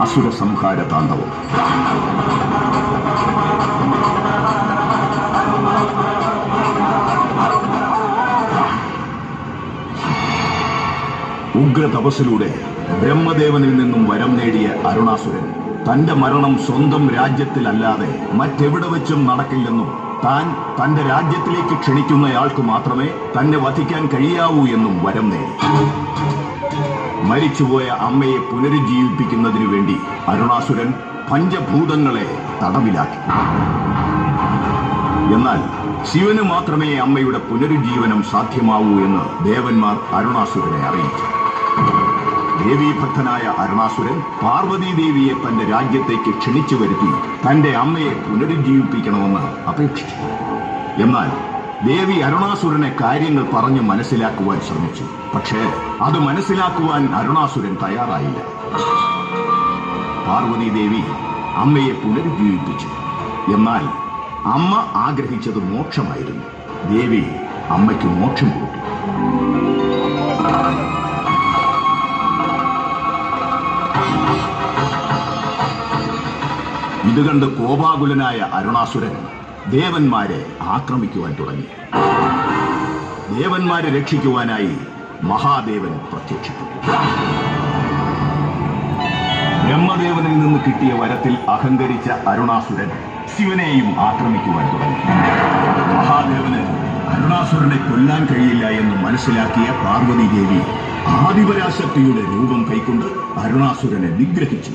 അസുര സംഹാര താണ്ഡവം. ഉഗ്ര തപസ്സിലൂടെ ബ്രഹ്മദേവനിൽ നിന്നും വരം നേടിയ അരുണാസുരൻ തന്റെ മരണം സ്വന്തം രാജ്യത്തിലല്ലാതെ മറ്റെവിടെ വെച്ചും നടക്കില്ലെന്നും താൻ തന്റെ രാജ്യത്തിലേക്ക് ക്ഷണിക്കുന്നയാൾക്ക് മാത്രമേ തന്നെ വധിക്കാൻ കഴിയാവൂ എന്നും വരം നേടി. മരിച്ചുപോയ അമ്മയെ പുനരുജ്ജീവിപ്പിക്കുന്നതിനു വേണ്ടി അരുണാസുരൻ പഞ്ചഭൂതങ്ങളെ തടവിലാക്കി. എന്നാൽ ശിവന് മാത്രമേ അമ്മയുടെ പുനരുജ്ജീവനം സാധ്യമാവൂ എന്ന് ദേവന്മാർ അരുണാസുരനെ അറിയിച്ചു. ദേവീഭക്തനായ അരുണാസുരൻ പാർവതീദേവിയെ തന്റെ രാജ്യത്തേക്ക് ക്ഷണിച്ചു വരുത്തി തന്റെ അമ്മയെ പുനരുജ്ജീവിപ്പിക്കണമെന്ന് അപേക്ഷിച്ചു. എന്നാൽ ദേവി അരുണാസുരനെ കാര്യങ്ങൾ പറഞ്ഞു മനസ്സിലാക്കുവാൻ ശ്രമിച്ചു. പക്ഷേ അത് മനസ്സിലാക്കുവാൻ അരുണാസുരൻ തയ്യാറായില്ല. പാർവതീദേവി അമ്മയെ പുനരുജ്ജീവിപ്പിച്ചു. എന്നാൽ അമ്മ ആഗ്രഹിച്ചത് മോക്ഷമായിരുന്നു. ദേവി അമ്മയ്ക്ക് മോക്ഷം കൊടുത്തു. ഇത് കണ്ട് കോപാകുലനായ അരുണാസുരൻ ദേവന്മാരെ ആക്രമിക്കുവാൻ തുടങ്ങി. ദേവന്മാരെ രക്ഷിക്കുവാനായി മഹാദേവൻ പ്രത്യക്ഷപ്പെട്ടു. ബ്രഹ്മദേവനിൽ നിന്ന് കിട്ടിയ വരത്തിൽ അഹങ്കരിച്ച അരുണാസുരൻ ശിവനെയും ആക്രമിക്കുവാൻ തുടങ്ങി. മഹാദേവന് അരുണാസുരനെ കൊല്ലാൻ കഴിയില്ല എന്ന് മനസ്സിലാക്കിയ പാർവതീദേവി ആദിപരാശക്തിയുടെ രൂപം കൈക്കൊണ്ട് അരുണാസുരനെ നിഗ്രഹിച്ചു.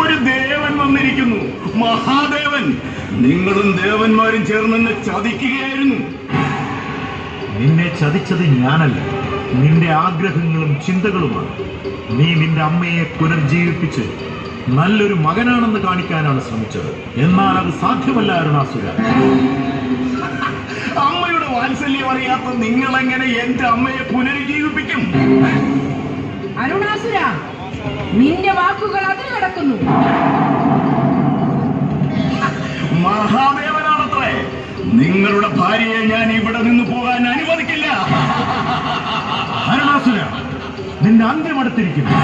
ഒരു ദേവൻ വന്നിരിക്കുന്നു. മഹാദേവൻ, നിങ്ങളും ദേവന്മാരും ചേർന്ന് എന്നെ ചതിക്കുകയായിരുന്നു. നിന്നെ ചതിച്ചത് ഞാനല്ല, നിന്റെ ആഗ്രഹങ്ങളും ചിന്തകളുമാണ്. നീ നിന്റെ അമ്മയെ പുനർജീവിപ്പിച്ച് നല്ലൊരു മകനാണെന്ന് കാണിക്കാനാണ് ശ്രമിച്ചത്. എന്നാൽ അത് സാധ്യമല്ല അരുണാസുര. അമ്മയുടെ വാത്സല്യം അറിയാത്ത നിങ്ങൾ എങ്ങനെ എന്റെ അമ്മയെ പുനരുജ്ജീവിപ്പിക്കും? അരുണാസുര, നിന്റെ വാക്കുകൾ അതിൽ നടക്കുന്നു. മഹാദേവനാണത്രേ. നിങ്ങളുടെ ഭാര്യയെ ഞാൻ ഇവിടെ നിന്ന് പോകാൻ അനുവദിക്കില്ല. അരുണാസുര, നിന്റെ അന്ത്യം അടുത്തിരിക്കുന്നു.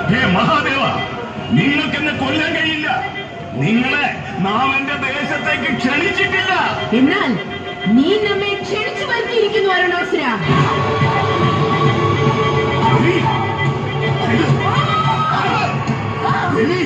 ഹേ മഹാദേവ, നിങ്ങൾക്കെന്നെ കൊല്ലാൻ കഴിയില്ല. നിങ്ങളെ നാം എന്റെ ദേശത്തേക്ക് ക്ഷണിച്ചിട്ടില്ല. എന്നാൽ നീ നമ്മെ ക്ഷണിച്ചു വരുത്തിയിരിക്കുന്നു അരുണാസുര. ദേവി,